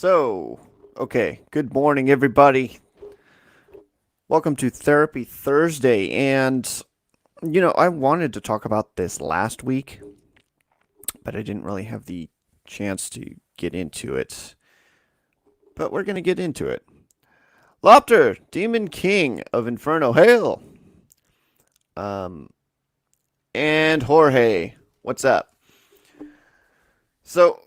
Okay, good morning, everybody. Welcome to Therapy Thursday. I wanted to talk about this last week, but I didn't really have the chance to get into it. But we're going to get into it. Lopter, Demon King of Inferno, hail! Um, and Jorge, what's up? So,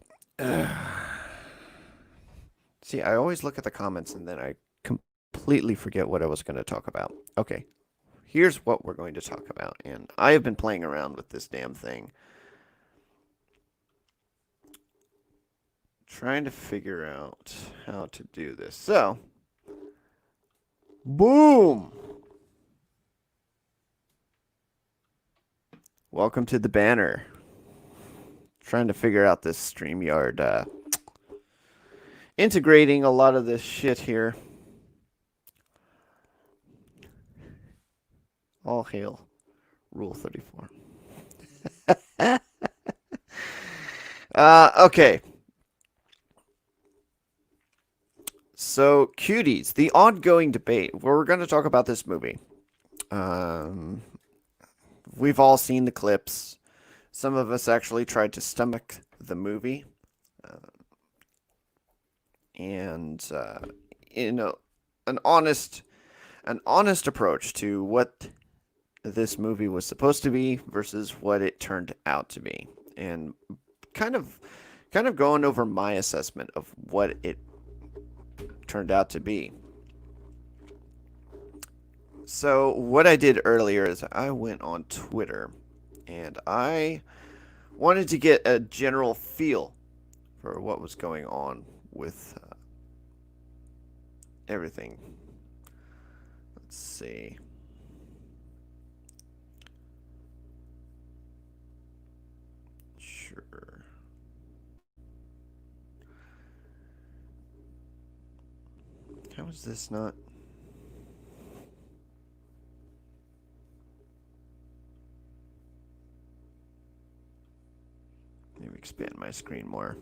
see, I always look at the comments and then I completely forget what I was going to talk about. Okay, here's what we're going to talk about. And I have been playing around with this damn thing, trying to figure out how to do this. So, boom! Welcome to the banner. Trying to figure out this StreamYard, integrating a lot of this shit here. All hail Rule 34. Okay. So, cuties, the ongoing debate. We're going to talk about this movie. Um, we've all seen the clips. Some of us actually tried to stomach the movie. Uh, and in a, an honest approach to what this movie was supposed to be versus what it turned out to be, and kind of going over my assessment of what it turned out to be. So what I did earlier is I went on Twitter and I wanted to get a general feel for what was going on with everything. Let's see. Sure. How is this not? Maybe expand my screen more.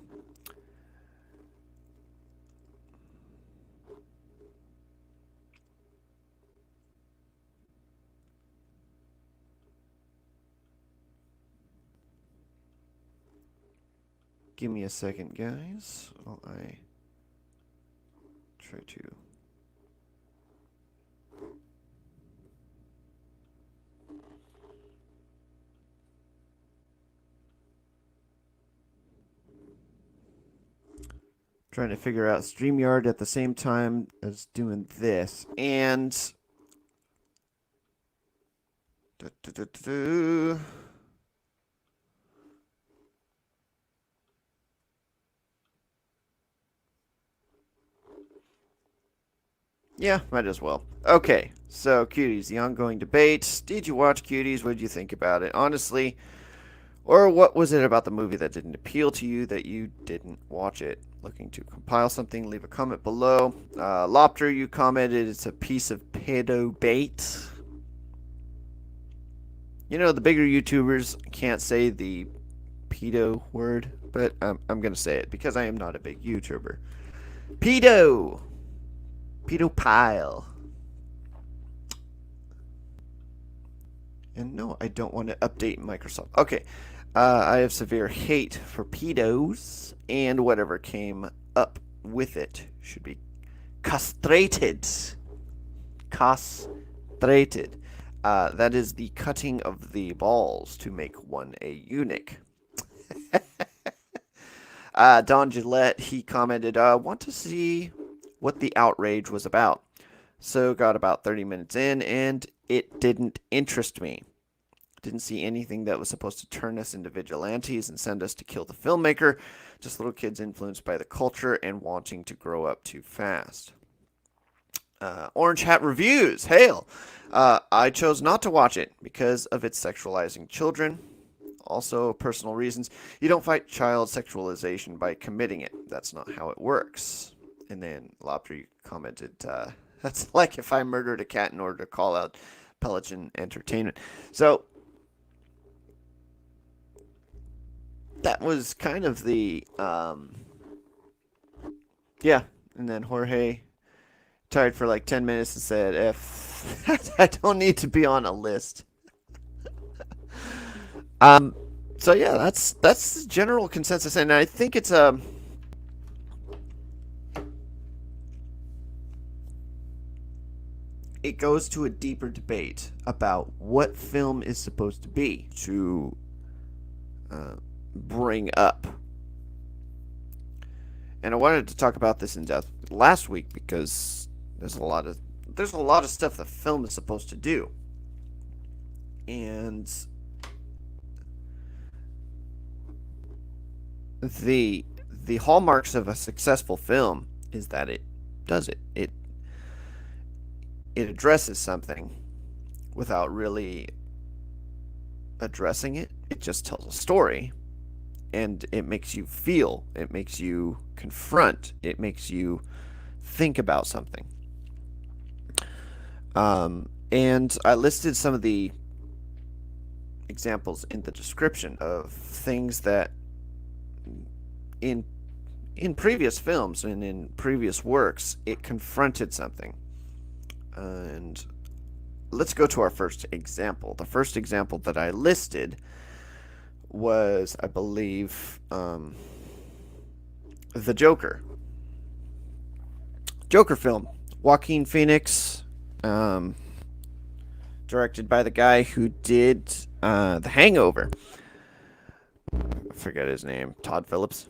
Give me a second, guys, while I try to. Trying to figure out StreamYard at the same time as doing this. And. Yeah, might as well. Okay, so Cuties, the ongoing debate. Did you watch Cuties? What did you think about it? Honestly, or what was it about the movie that didn't appeal to you that you didn't watch it? Looking to compile something, leave a comment below. Lopter, you commented it's a piece of pedo bait. You know, the bigger YouTubers can't say the pedo word, but I'm going to say it because I am not a big YouTuber. Pedo! Pedophile. And no, I don't want to update Microsoft. Okay. I have severe hate for pedos, and whatever came up with it should be castrated. Castrated. That is the cutting of the balls to make one a eunuch. Don Gillette, he commented, want to see what the outrage was about. So got about 30 minutes in, and it didn't interest me. Didn't see anything that was supposed to turn us into vigilantes and send us to kill the filmmaker. Just little kids influenced by the culture and wanting to grow up too fast. Orange Hat Reviews, hail! I chose not to watch it because of its sexualizing children. Also, personal reasons. You don't fight child sexualization by committing it. That's not how it works. And then Lopter commented, that's like if I murdered a cat in order to call out Pelican Entertainment. So, that was kind of the Yeah, and then Jorge tired for like 10 minutes and said, "F, I don't need to be on a list." Um, so yeah, that's the general consensus, and I think it goes to a deeper debate about what film is supposed to be to uh, bring up. And I wanted to talk about this in depth last week because there's a lot of stuff that film is supposed to do, and the the hallmarks of a successful film is that it does it addresses something without really addressing it. It just tells a story, and it makes you feel, it makes you confront, it makes you think about something. And I listed some of the examples in the description of things that in in previous films and in previous works it confronted something. And let's go to our first example. The first example that I listed was, I believe, the Joker film. Joaquin Phoenix, um, directed by the guy who did The Hangover. I forget his name, Todd Phillips.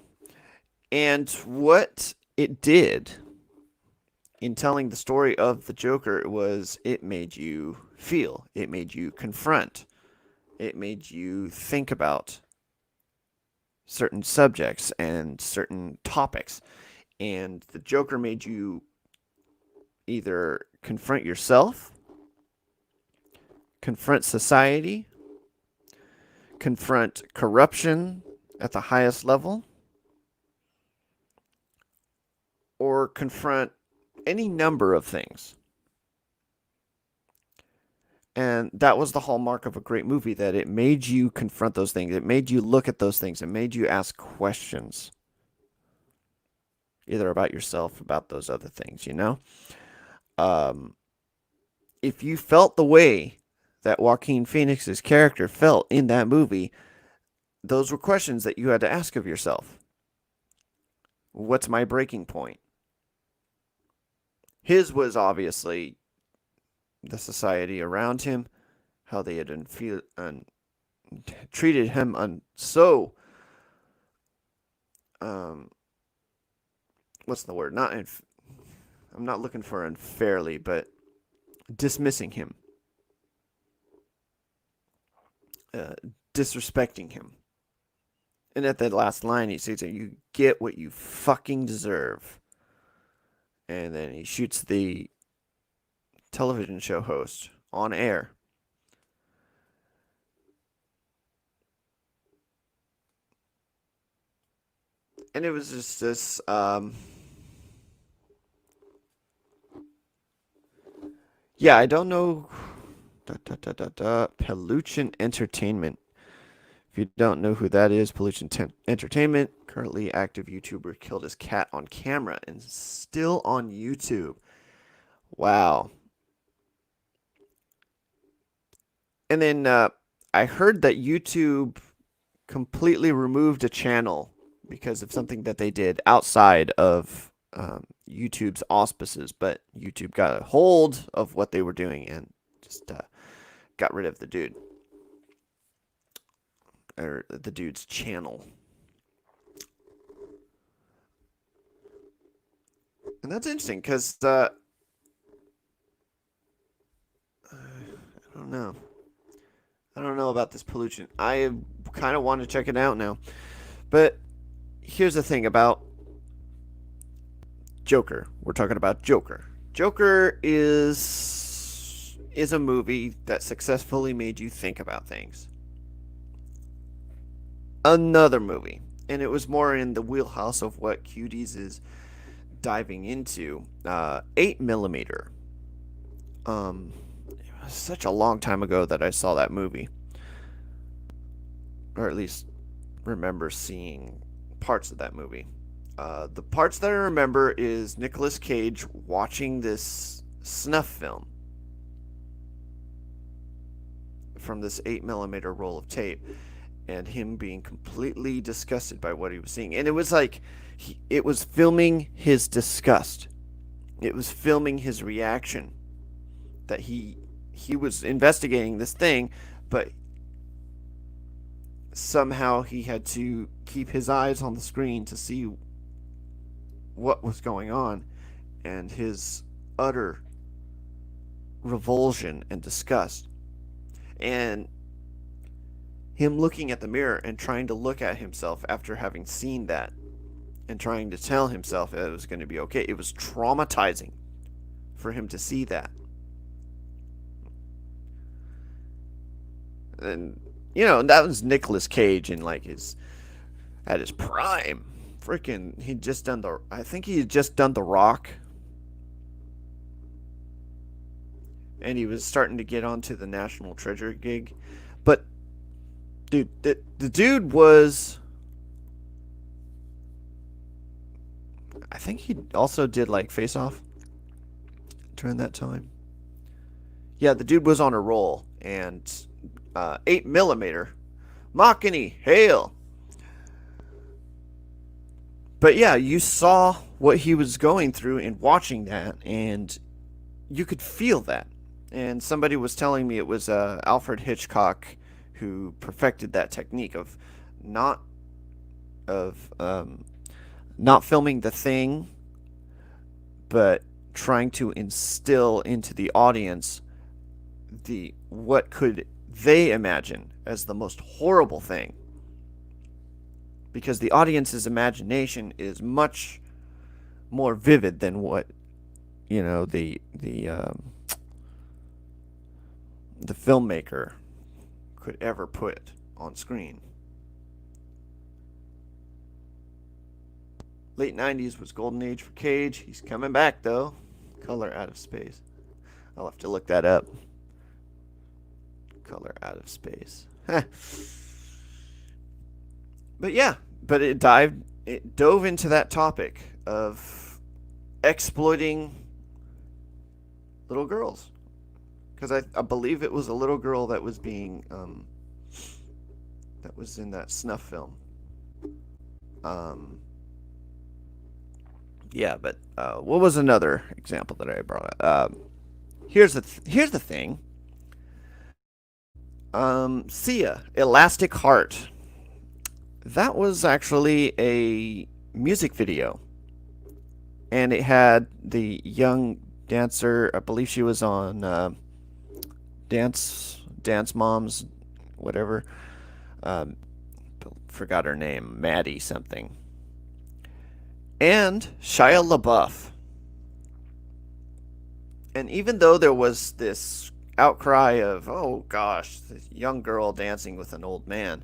And what it did in telling the story of the Joker was it made you feel, it made you confront, it made you think about certain subjects and certain topics. And the Joker made you either confront yourself, confront society, confront corruption at the highest level, or confront any number of things. And that was the hallmark of a great movie, that it made you confront those things. It made you look at those things. It made you ask questions, either about yourself, about those other things, you know? Um, if you felt the way that Joaquin Phoenix's character felt in that movie, those were questions that you had to ask of yourself. What's my breaking point? His was obviously the society around him, how they had treated him so um, what's the word? I'm not looking for unfairly, but dismissing him, uh, disrespecting him. And at that last line, he says, "You get what you fucking deserve." And then he shoots the television show host on air. And it was just this. Yeah, I don't know. Pollution Entertainment. If you don't know who that is, Entertainment, currently active YouTuber, killed his cat on camera and still on YouTube. Wow. And then I heard that YouTube completely removed a channel because of something that they did outside of YouTube's auspices, but YouTube got a hold of what they were doing and just got rid of the dude, or the dude's channel. And that's interesting because I don't know. I don't know about this pollution. I kind of want to check it out now. But here's the thing about Joker. We're talking about Joker. Joker is a movie that successfully made you think about things. Another movie, and it was more in the wheelhouse of what Cuties is diving into. 8 millimeter. It was such a long time ago that I saw that movie, or at least remember seeing parts of that movie. The parts that I remember is Nicolas Cage watching this snuff film from this 8 millimeter roll of tape, and him being completely disgusted by what he was seeing. And it was like it was filming his disgust. It was filming his reaction that he was investigating this thing, but somehow he had to keep his eyes on the screen to see what was going on, and his utter revulsion and disgust, and him looking at the mirror and trying to look at himself after having seen that and trying to tell himself that it was going to be okay. It was traumatizing for him to see that. And that was Nicolas Cage in like his at his prime. Freaking, I think he had just done The Rock, and he was starting to get onto the National Treasure gig. But dude, the dude was, I think he also did like Face Off during that time. Yeah, the dude was on a roll, and 8 millimeter, Machini, hail. But yeah, you saw what he was going through in watching that, and you could feel that. And somebody was telling me it was Alfred Hitchcock who perfected that technique of not of not filming the thing, but trying to instill into the audience the what could they imagine as the most horrible thing, because the audience's imagination is much more vivid than what the filmmaker could ever put on screen. Late 90s was golden age for Cage. He's coming back though. Color Out of Space. I'll have to look that up. Color Out of Space. But yeah, it dove into that topic of exploiting little girls, because I believe it was a little girl that was being that was in that snuff film. Yeah, but what was another example that I brought up? Here's the thing. Sia, Elastic Heart. That was actually a music video, and it had the young dancer. I believe she was on Dance Moms, whatever. Forgot her name, Maddie something. And Shia LaBeouf. And even though there was this outcry of, oh gosh, this young girl dancing with an old man,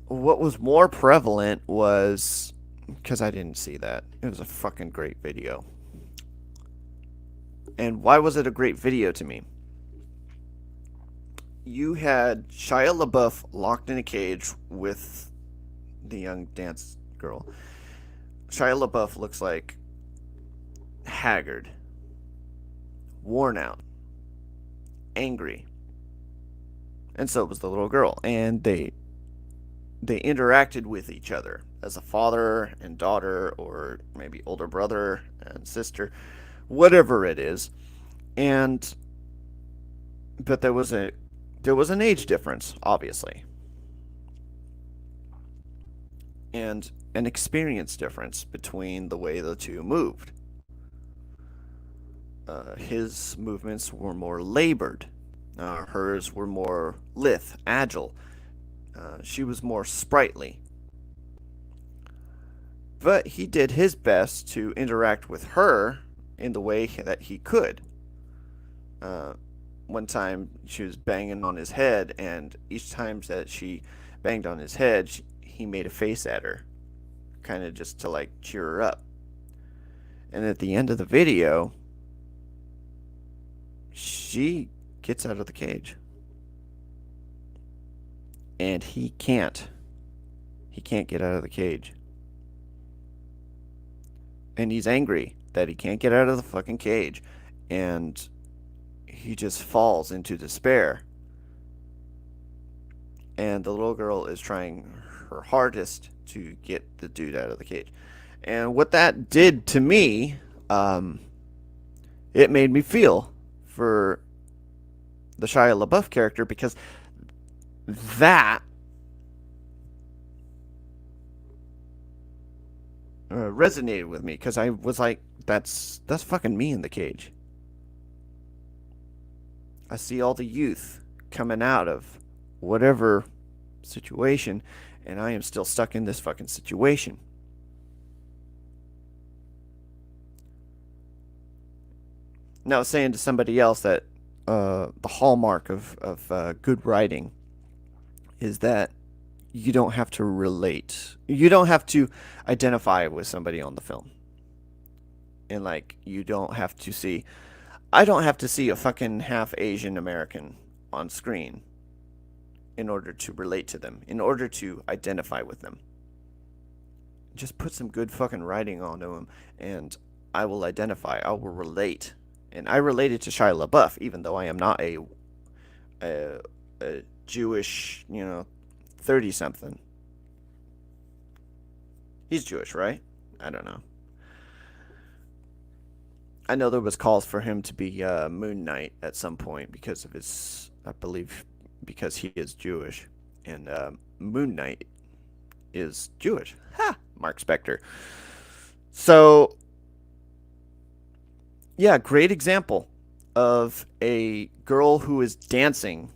what was more prevalent was, because I didn't see that, it was a fucking great video. And why was it a great video to me? You had Shia LaBeouf locked in a cage with the young dance girl. Shia LaBeouf looks like haggard, worn out, angry. And so was the little girl. And they interacted with each other as a father and daughter, or maybe older brother and sister, whatever it is. But there was an age difference, obviously, and an experience difference between the way the two moved. His movements were more labored. Hers were more lithe, agile. She was more sprightly. But he did his best to interact with her in the way that he could. One time she was banging on his head, and each time that she banged on his head, he made a face at her, kind of just to like cheer her up. And at the end of the video, she gets out of the cage. And he can't. He can't get out of the cage. and he's angry that he can't get out of the fucking cage, and he just falls into despair. And the little girl is trying her hardest to get the dude out of the cage. And what that did to me, it made me feel for the Shia LaBeouf character, because that resonated with me, because I was like, that's fucking me in the cage. I see all the youth coming out of whatever situation, and I am still stuck in this fucking situation. Now, I was saying to somebody else that the hallmark of good writing is that you don't have to relate. You don't have to identify with somebody on the film. And, like, you don't have to see. I don't have to see a fucking half Asian American on screen in order to relate to them, in order to identify with them. Just put some good fucking writing onto them, and I will identify. I will relate. And I related to Shia LaBeouf, even though I am not a Jewish, 30 something. He's Jewish, right? I don't know. I know there was calls for him to be Moon Knight at some point because of his, I believe, because he is Jewish, and Moon Knight is Jewish. Ha! Mark Spector. So, yeah, great example of a girl who is dancing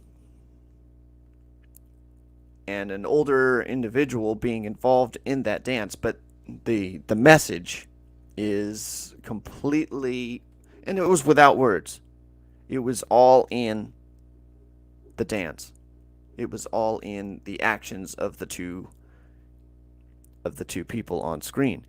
and an older individual being involved in that dance, but the message is completely, and it was without words. It was all in the dance. It was all in the actions of the two people on screen.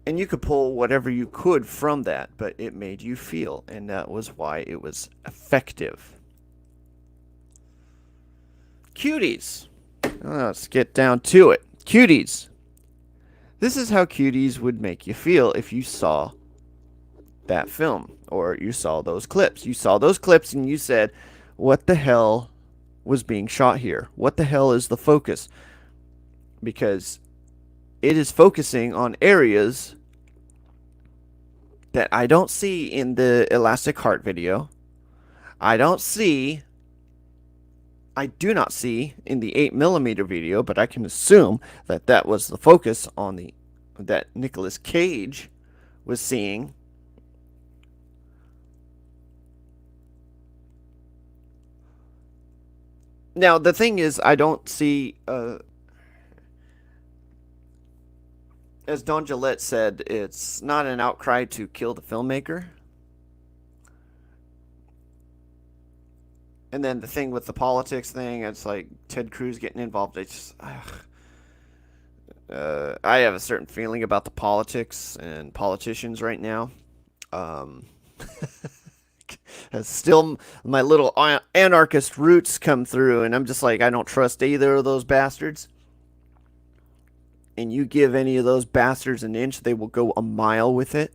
And you could pull whatever you could from that, but it made you feel, and that was why it was effective. Cuties. Let's get down to it. Cuties. This is how Cuties would make you feel if you saw that film, or you saw those clips. You saw those clips and you said, what the hell was being shot here? What the hell is the focus? Because it is focusing on areas that I don't see in the Elastic Heart video. I do not see in the 8mm video, but I can assume that that was the focus on that Nicolas Cage was seeing. Now, the thing is, I don't see, as Don Gillette said, it's not an outcry to kill the filmmaker. And then the thing with the politics thing, it's like Ted Cruz getting involved. It's just, I have a certain feeling about the politics and politicians right now. Still, my little anarchist roots come through, and I'm just like, I don't trust either of those bastards. And you give any of those bastards an inch, they will go a mile with it.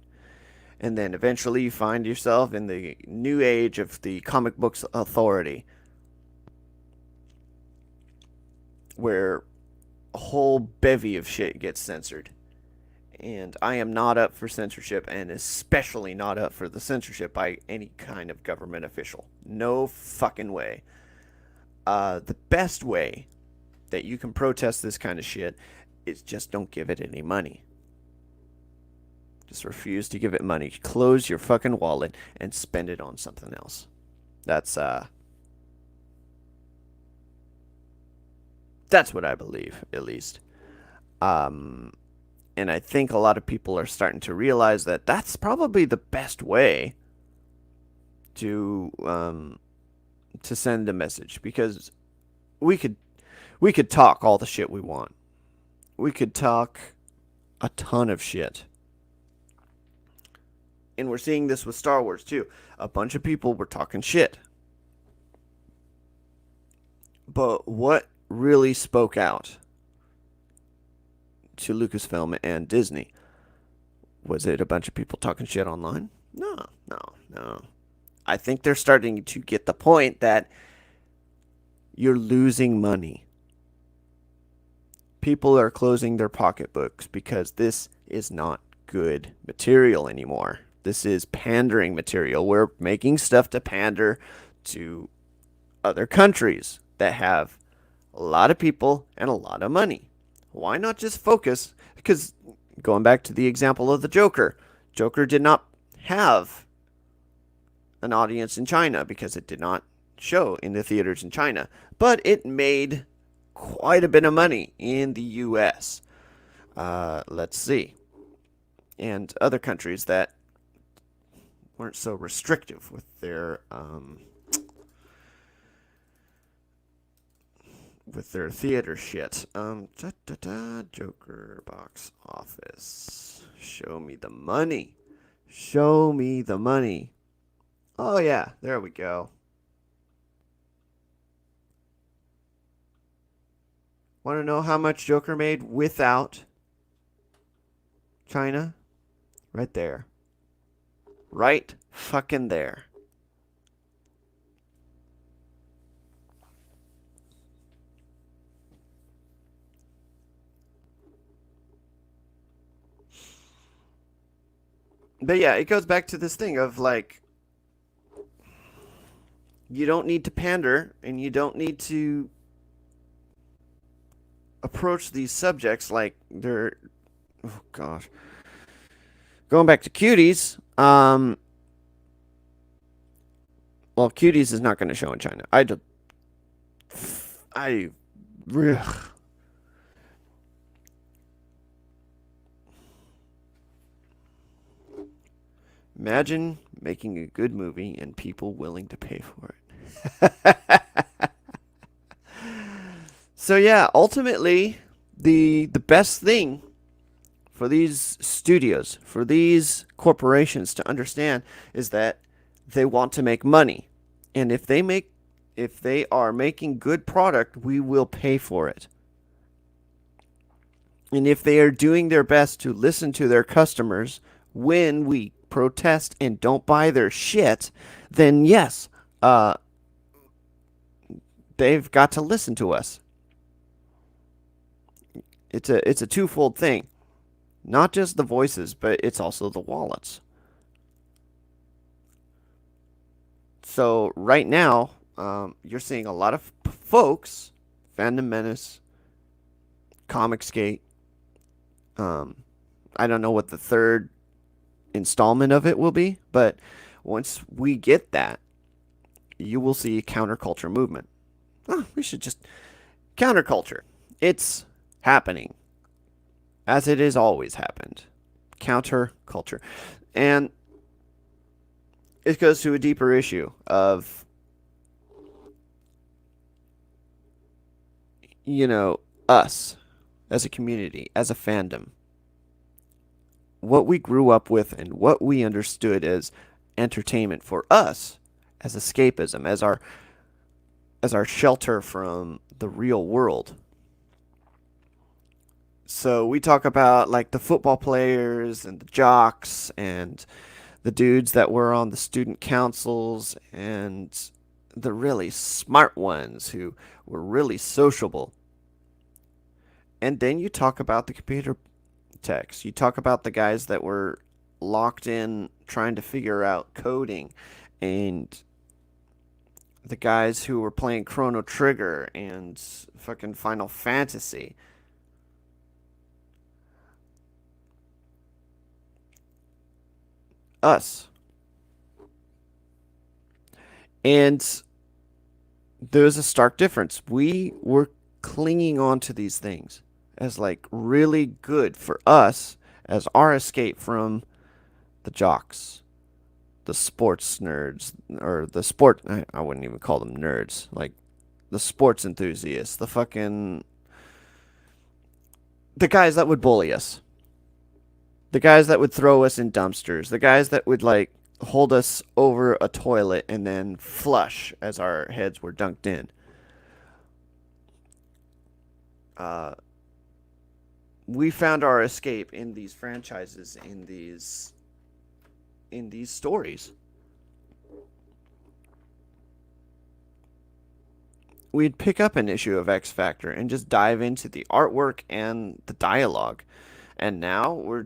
And then eventually you find yourself in the new age of the comic books authority, where a whole bevy of shit gets censored. And I am not up for censorship, and especially not up for the censorship by any kind of government official. No fucking way. The best way that you can protest this kind of shit is just don't give it any money. Just refuse to give it money. Close your fucking wallet and spend it on something else. That's what I believe, at least. And I think a lot of people are starting to realize that that's probably the best way to send a message, because we could talk all the shit we want. We could talk a ton of shit. And we're seeing this with Star Wars too. A bunch of people were talking shit. But what really spoke out to Lucasfilm and Disney. Was it a bunch of people talking shit online? No, no, no. I think they're starting to get the point that you're losing money. People are closing their pocketbooks because this is not good material anymore. This is pandering material. We're making stuff to pander to other countries that have a lot of people and a lot of money. Why not just focus? Because going back to the example of the Joker, Joker did not have an audience in China because it did not show in the theaters in China, but it made quite a bit of money in the US. Let's see. And other countries that weren't so restrictive with their theater shit. Joker box office. Show me the money. Show me the money. Oh yeah, there we go. Want to know how much Joker made without China? Right there. Right fucking there. But yeah, it goes back to this thing of like, you don't need to pander and you don't need to approach these subjects like they're, oh gosh. Going back to cuties, well, cuties is not going to show in China. I, ugh. Imagine making a good movie and people willing to pay for it. So yeah, ultimately, the best thing for these studios, for these corporations to understand is that they want to make money. And if they are making good product, we will pay for it. And if they are doing their best to listen to their customers when we protest and don't buy their shit, then yes, they've got to listen to us. It's a twofold thing. Not just the voices, but it's also the wallets. So right now, you're seeing a lot of folks, Fandom Menace, Comicsgate. I don't know what the third installment of it will be, but once we get that, you will see a counterculture movement. Oh, we should just counterculture. It's happening, as it has always happened. Counterculture, and it goes to a deeper issue of, you know, us as a community, as a fandom, what we grew up with and what we understood as entertainment for us, as escapism, as our shelter from the real world. So we talk about like the football players and the jocks and the dudes that were on the student councils and the really smart ones who were really sociable. And then you talk about the computer techs. You talk about the guys that were locked in trying to figure out coding, and the guys who were playing Chrono Trigger and fucking Final Fantasy. Us. And there's a stark difference. We were clinging on to these things as like really good for us as our escape from the jocks, the sports nerds, or the sport. I wouldn't even call them nerds. Like the sports enthusiasts, the guys that would bully us, the guys that would throw us in dumpsters, the guys that would like hold us over a toilet and then flush as our heads were dunked in. Uh, we found our escape in these franchises, in these stories. We'd pick up an issue of X Factor and just dive into the artwork and the dialogue. And now we're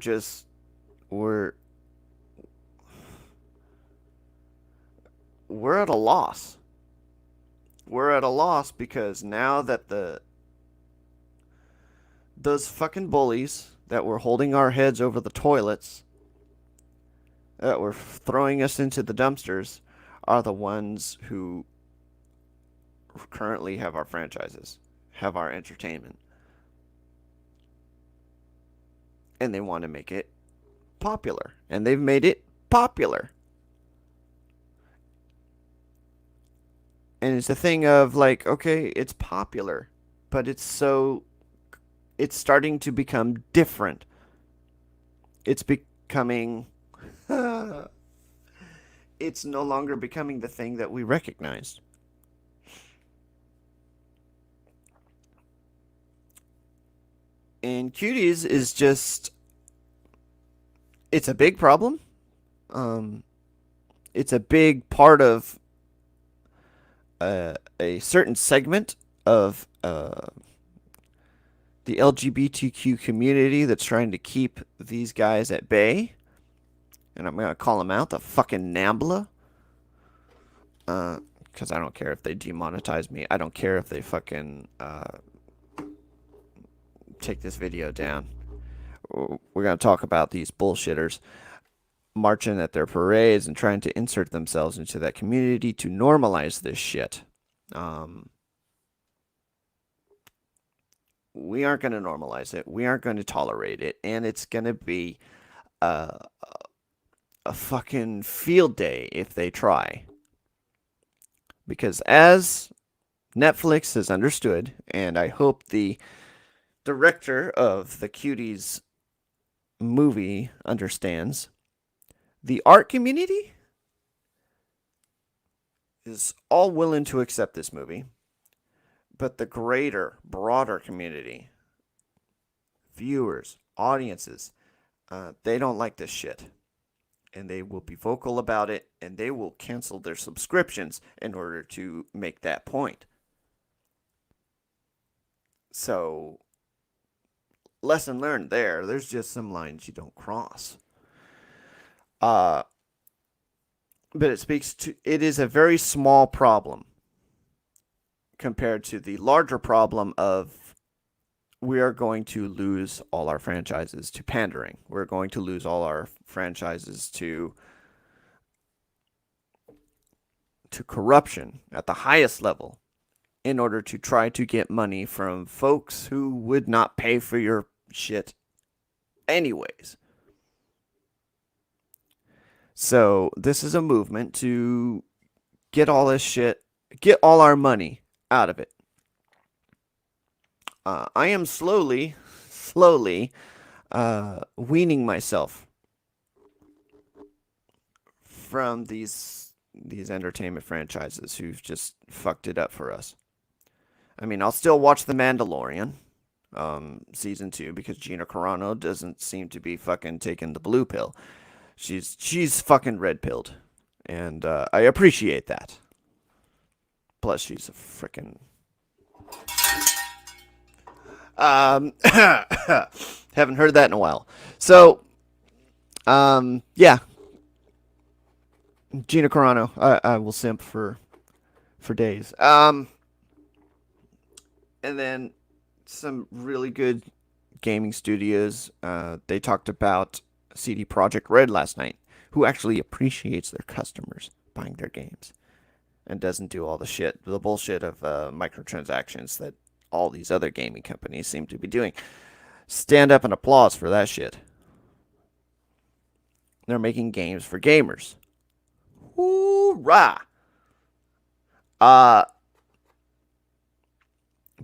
we're at a loss. We're at a loss because now that the those fucking bullies that were holding our heads over the toilets, that were throwing us into the dumpsters, are the ones who currently have our franchises, have our entertainment. And they want to make it popular. And they've made it popular. And it's a thing of like, okay, it's popular, but it's starting to become different. It's becoming it's no longer becoming the thing that we recognized. And cuties is just it's a big problem. Um it's a big part of a certain segment of the LGBTQ community that's trying to keep these guys at bay. And I'm going to call them out, the fucking NAMBLA. Because I don't care if they demonetize me. I don't care if they fucking take this video down. We're going to talk about these bullshitters marching at their parades and trying to insert themselves into that community to normalize this shit. We aren't going to normalize it. We aren't going to tolerate it. And it's going to be a fucking field day if they try. Because as Netflix has understood, and I hope the director of the Cuties movie understands, the art community is all willing to accept this movie, but the greater, broader community, viewers, audiences, they don't like this shit. And they will be vocal about it, and they will cancel their subscriptions in order to make that point. So, lesson learned there. There's just some lines you don't cross. But it is a very small problem compared to the larger problem of we are going to lose all our franchises to pandering. We're going to lose all our franchises to corruption at the highest level in order to try to get money from folks who would not pay for your shit anyways. So this is a movement to get all this shit, get all our money out of it. I am slowly weaning myself from these entertainment franchises who've just fucked it up for us. I mean, I'll still watch The Mandalorian, season 2, because Gina Carano doesn't seem to be fucking taking the blue pill. She's fucking red pilled, and I appreciate that. Plus, she's a freaking haven't heard that in a while. So, yeah, Gina Carano, I will simp for days. And then some really good gaming studios. They talked about CD Projekt Red last night, who actually appreciates their customers buying their games and doesn't do all the bullshit of microtransactions that all these other gaming companies seem to be doing. Stand up and applause for that shit. They're making games for gamers. Hoorah! But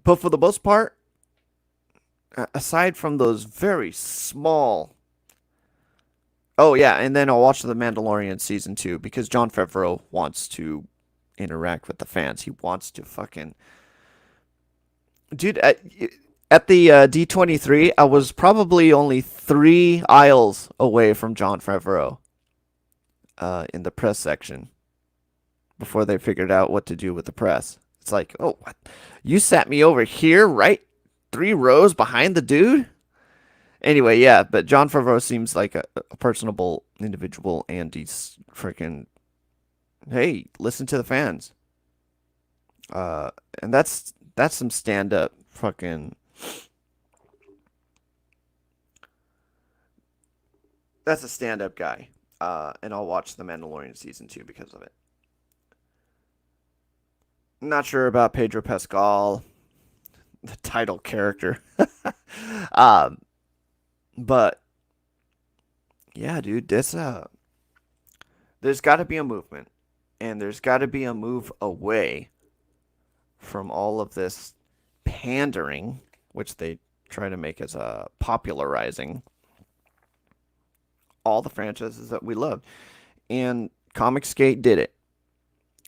for the most part, aside from those very small... Oh, yeah, and then I'll watch The Mandalorian Season 2 because Jon Favreau wants to interact with the fans. He wants to fucking... Dude, At the D23, I was probably only 3 aisles away from John Favreau in the press section before they figured out what to do with the press. It's like, oh, what? You sat me over here, right? 3 rows behind the dude? Anyway, yeah, but John Favreau seems like a personable individual, and he's freaking, hey, listen to the fans. Uh, and that's some stand up fucking. That's a stand up guy. And I'll watch The Mandalorian season 2 because of it. Not sure about Pedro Pascal, the title character. um, but yeah, dude, there's got to be a movement, and there's got to be a move away from all of this pandering, which they try to make as a popularizing all the franchises that we love. And Comicsgate did it.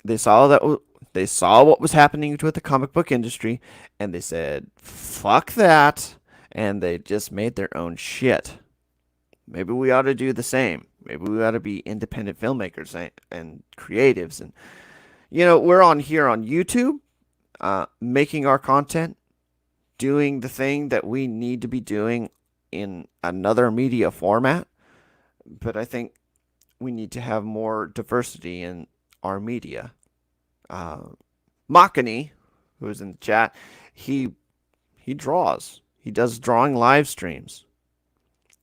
They saw that they saw what was happening with the comic book industry, and they said, "Fuck that," and they just made their own shit. Maybe we ought to do the same. Maybe we ought to be independent filmmakers and creatives. And we're on here on YouTube, making our content, doing the thing that we need to be doing in another media format. But I think we need to have more diversity in our media. Uh, Makani, who's in the chat, he he draws. He does drawing live streams.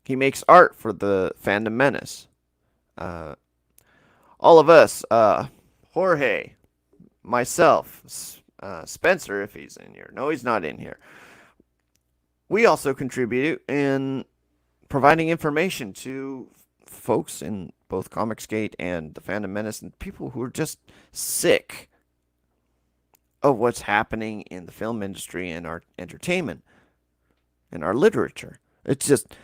He makes art for the Fandom Menace. Uh, all of us, Jorge, myself, Spencer, if he's in here. No, he's not in here. We also contribute in providing information to folks in both Comicsgate and the Fandom Menace and people who are just sick of what's happening in the film industry and our entertainment and our literature. It's just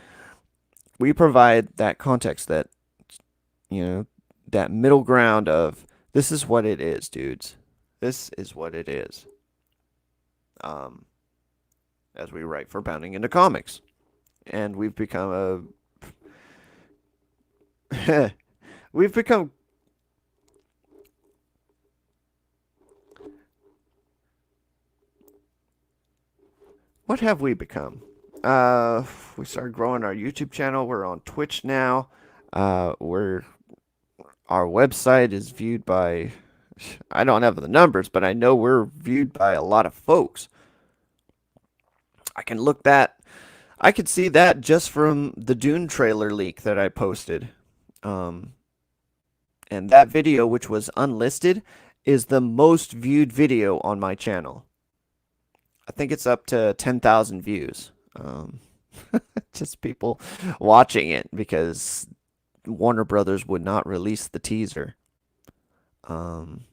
we provide that context, you know that middle ground of this is what it is, dudes. This is what it is. Um, as we write for Bounding into Comics, and we've become a we've become what have we become? We started growing our YouTube channel. We're on Twitch now. We're Our website is viewed by, I don't have the numbers, but I know we're viewed by a lot of folks. I can look that, I could see that just from the Dune trailer leak that I posted. Um, and that video, which was unlisted, is the most viewed video on my channel. I think it's up to 10,000 views. Just people watching it because Warner Brothers would not release the teaser. Um,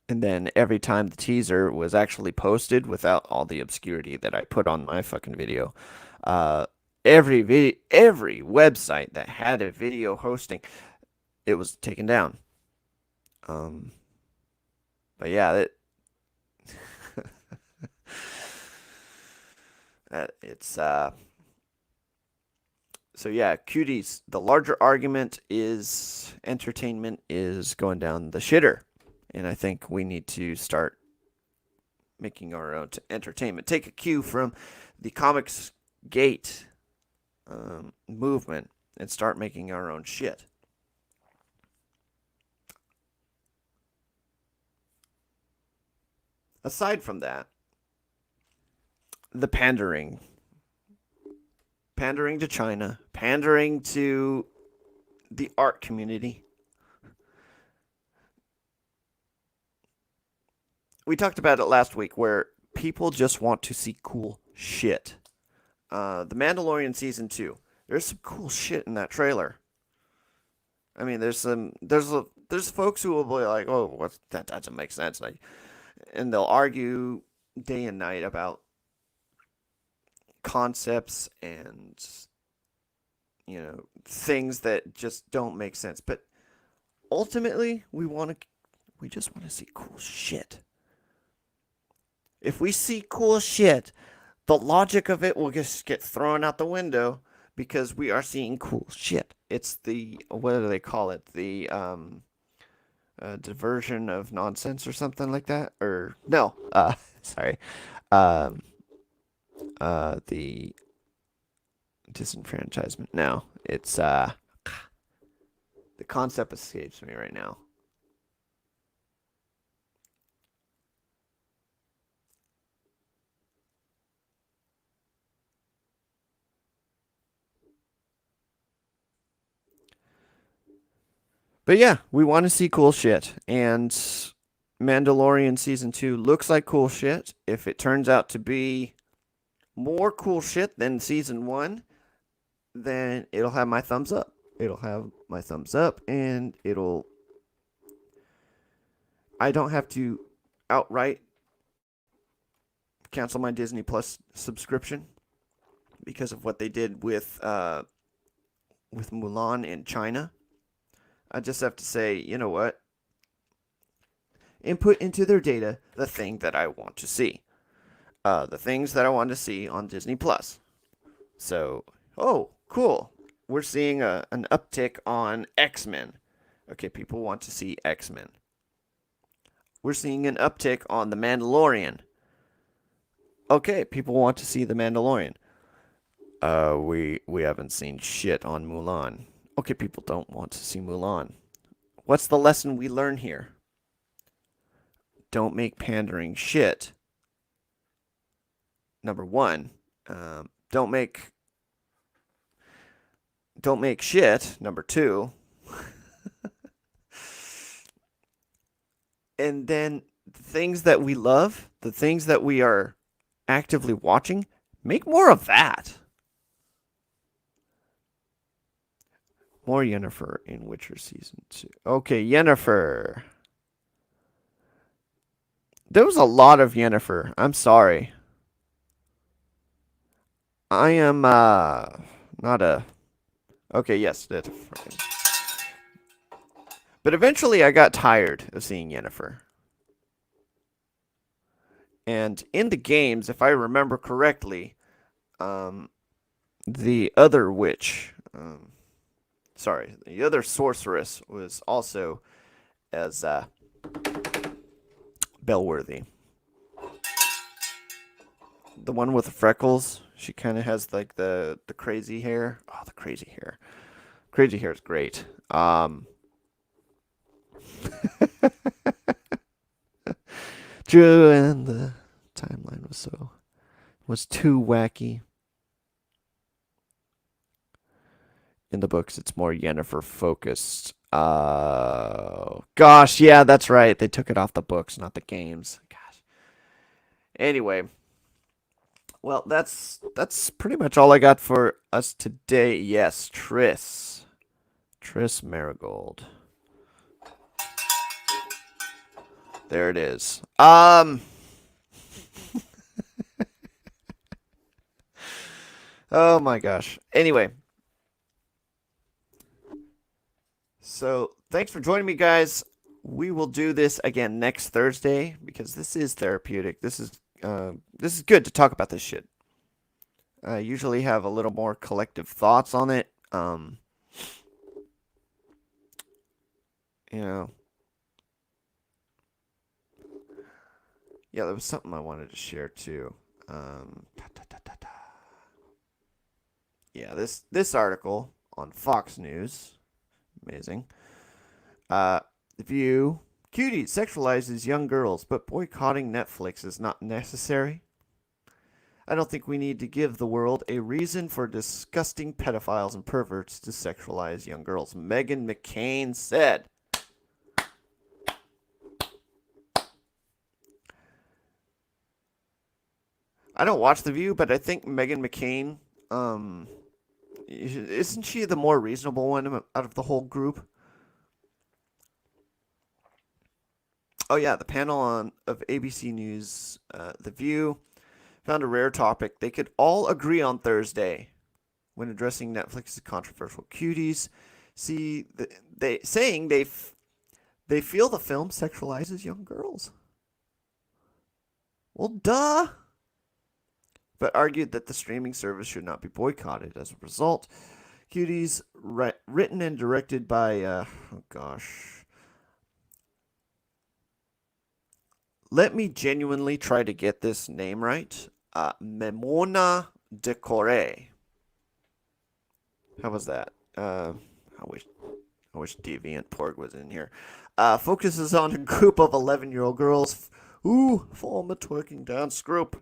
and then every time the teaser was actually posted without all the obscurity that I put on my fucking video, uh, every website that had a video hosting, it was taken down. Um, but yeah, it's so yeah, cuties. The larger argument is entertainment is going down the shitter, and I think we need to start making our own entertainment. Take a cue from the Comics Gate movement and start making our own shit. Aside from that, the pandering to China, pandering to the art community. We talked about it last week where people just want to see cool shit. The Mandalorian season 2. There's some cool shit in that trailer. I mean, there's folks who will be like, "Oh, what that doesn't make sense," and they'll argue day and night about concepts and things that just don't make sense. But ultimately, we just want to see cool shit. If we see cool shit, the logic of it will just get thrown out the window because we are seeing cool shit. It's the, what do they call it? The diversion of nonsense or something like that. Or no, sorry, um, the disenfranchisement. No, it's the concept escapes me right now. But yeah, we want to see cool shit, and Mandalorian season 2 looks like cool shit. If it turns out to be more cool shit than season 1, then it'll have my thumbs up. It'll have my thumbs up, and it'll. I don't have to outright cancel my Disney Plus subscription because of what they did with Mulan in China. I just have to say, you know what? Input into their data the thing that I want to see. The things that I want to see on Disney Plus. So, oh, cool. We're seeing an uptick on X-Men. Okay, people want to see X-Men. We're seeing an uptick on The Mandalorian. Okay, people want to see The Mandalorian. We haven't seen shit on Mulan. Okay, people don't want to see Mulan. What's the lesson we learn here? Don't make pandering shit. Number one, don't make shit. Number two, and then the things that we love, the things that we are actively watching, make more of that. More Yennefer in Witcher season 2. Okay, Yennefer. There was a lot of Yennefer. I'm sorry. I am not a okay. Yes, that. But eventually, I got tired of seeing Yennefer. And in the games, if I remember correctly, um, the other witch, sorry, the other sorceress was also as Bellworthy. The one with the freckles, she kind of has like the crazy hair. Oh, the crazy hair. Crazy hair is great. True, and the timeline was too wacky. In the books, it's more Yennefer focused. Gosh, yeah, that's right. They took it off the books, not the games. Gosh. Anyway, well, that's pretty much all I got for us today. Yes, Triss Marigold. There it is. Oh my gosh. Anyway, so thanks for joining me, guys. We will do this again next Thursday because this is therapeutic. This is good to talk about this shit. I usually have a little more collective thoughts on it. You know, yeah, there was something I wanted to share too. Ta, ta, ta, ta, ta. Yeah, this article on Fox News, amazing. The View, cuties sexualizes young girls, but boycotting Netflix is not necessary. I don't think we need to give the world a reason for disgusting pedophiles and perverts to sexualize young girls. Meghan McCain said. I don't watch The View, but I think Meghan McCain, isn't she the more reasonable one out of the whole group? Oh yeah, the panel on of ABC News, The View, found a rare topic they could all agree on Thursday when addressing Netflix's controversial cuties. See, they saying they feel the film sexualizes young girls. Well, duh. But argued that the streaming service should not be boycotted. As a result, Cuties, written and directed by, oh gosh. Let me genuinely try to get this name right. Memona Decore. How was that? I wish Deviant Porg was in here. Focuses on a group of 11-year-old girls who form a twerking dance group,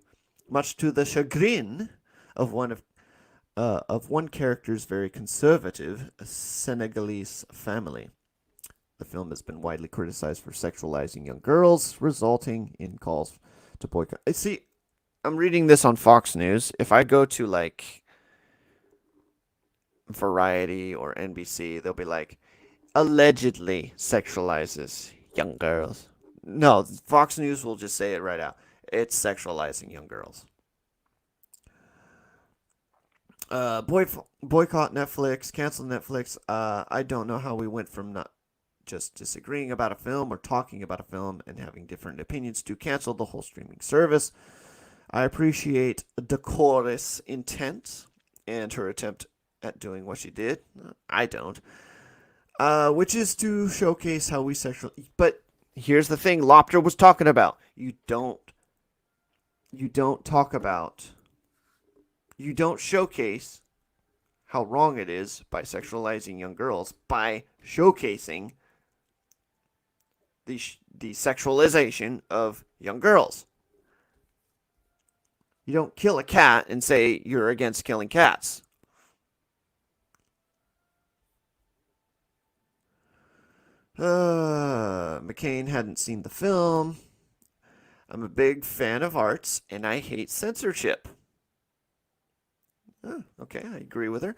much to the chagrin of one character's very conservative Senegalese family. The film has been widely criticized for sexualizing young girls, resulting in calls to boycott. See, I'm reading this on Fox News. If I go to like Variety or NBC, they'll be like, allegedly sexualizes young girls. No, Fox News will just say it right out. It's sexualizing young girls. Boycott Netflix, cancel Netflix. I don't know how we went from not just disagreeing about a film or talking about a film and having different opinions to cancel the whole streaming service. I appreciate Decora's intent and her attempt at doing what she did. I don't. Which is to showcase how we sexually. But here's the thing Lopter was talking about. You don't talk about. You don't showcase how wrong it is by sexualizing young girls by showcasing the sexualization of young girls. You don't kill a cat and say you're against killing cats. McCain hadn't seen the film. I'm a big fan of arts and I hate censorship. Okay, I agree with her.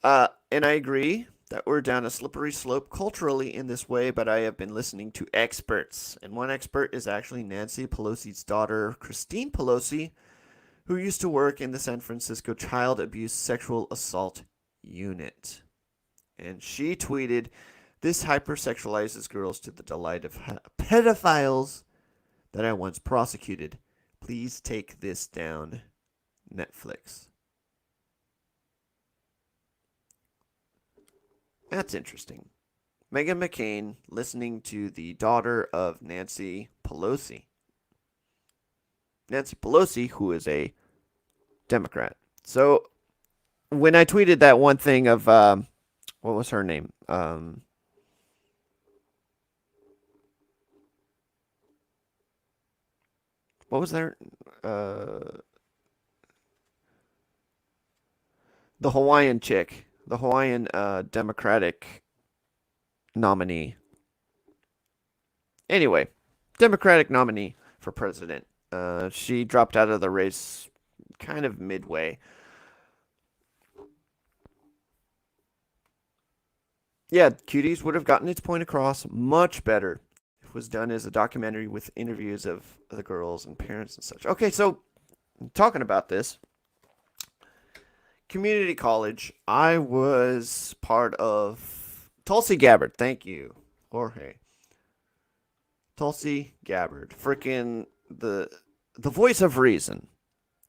And I agree that we're down a slippery slope culturally in this way, but I have been listening to experts. And one expert is actually Nancy Pelosi's daughter, Christine Pelosi, who used to work in the San Francisco Child Abuse Sexual Assault Unit. And she tweeted, "This hypersexualizes girls to the delight of pedophiles that I once prosecuted. Please take this down, Netflix." That's interesting. Meghan McCain listening to the daughter of Nancy Pelosi. Nancy Pelosi, who is a Democrat. So when I tweeted that one thing of, what was her name? What was there? The Hawaiian chick. The Hawaiian Democratic nominee. Anyway, Democratic nominee for president. She dropped out of the race kind of midway. Yeah, Cuties would have gotten its point across much better if it was done as a documentary with interviews of the girls and parents and such. Okay, so talking about this, community college, I was part of Tulsi Gabbard. Thank you, Jorge. Tulsi Gabbard, freaking the voice of reason,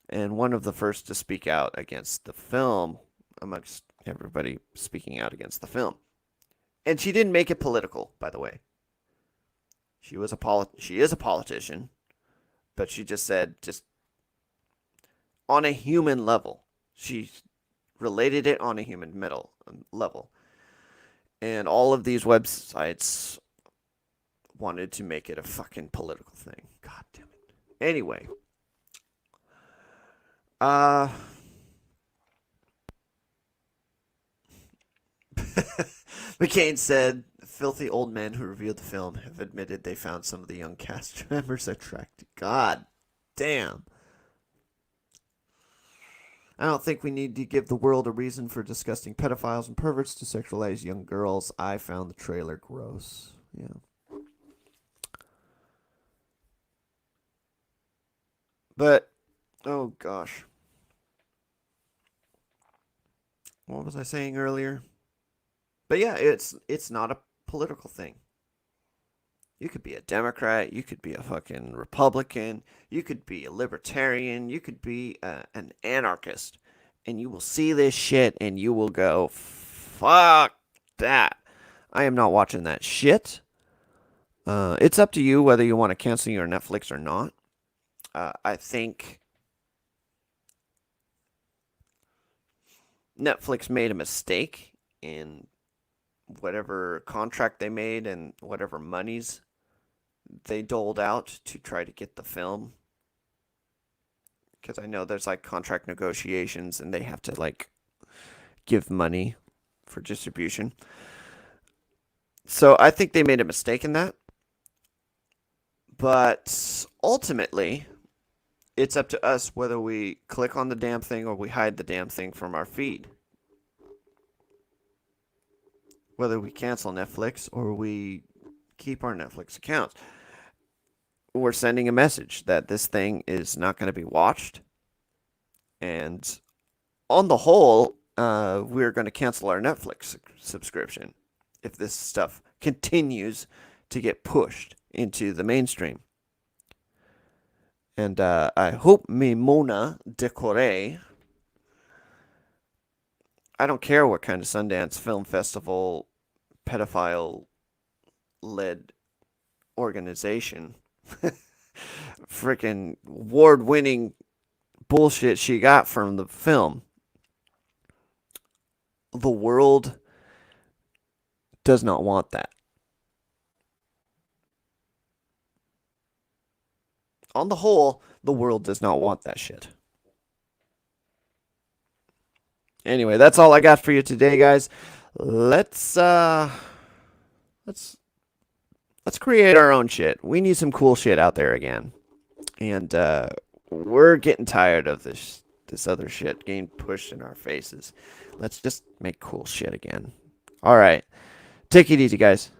and one of the first to speak out against the film amongst everybody speaking out against the film. And she didn't make it political, by the way. She is a politician, but she just said just on a human level. She related it on a human level. And all of these websites wanted to make it a fucking political thing. God damn it. Anyway, uh McCain said filthy old men who reviewed the film have admitted they found some of the young cast members attractive. God damn. I don't think we need to give the world a reason for disgusting pedophiles and perverts to sexualize young girls. I found the trailer gross. Yeah. But, oh gosh. What was I saying earlier? But yeah, it's not a political thing. You could be a Democrat. You could be a fucking Republican. You could be a libertarian. You could be an anarchist. And you will see this shit and you will go, fuck that. I am not watching that shit. It's up to you whether you want to cancel your Netflix or not. I think Netflix made a mistake in whatever contract they made and whatever monies they doled out to try to get the film. Because I know there's like contract negotiations and they have to like give money for distribution. So I think they made a mistake in that. But ultimately, it's up to us whether we click on the damn thing or we hide the damn thing from our feed. Whether we cancel Netflix or we keep our Netflix accounts. We're sending a message that this thing is not going to be watched. And on the whole, we're going to cancel our Netflix subscription if this stuff continues to get pushed into the mainstream. And I hope Mimona Decore, I don't care what kind of Sundance Film Festival pedophile led organization, freaking award winning bullshit she got from the film. The world does not want that. On the whole, the world does not want that shit. Anyway, that's all I got for you today, guys. Let's let's let's create our own shit. We need some cool shit out there again. And we're getting tired of this other shit getting pushed in our faces. Let's just make cool shit again. All right. Take it easy, guys.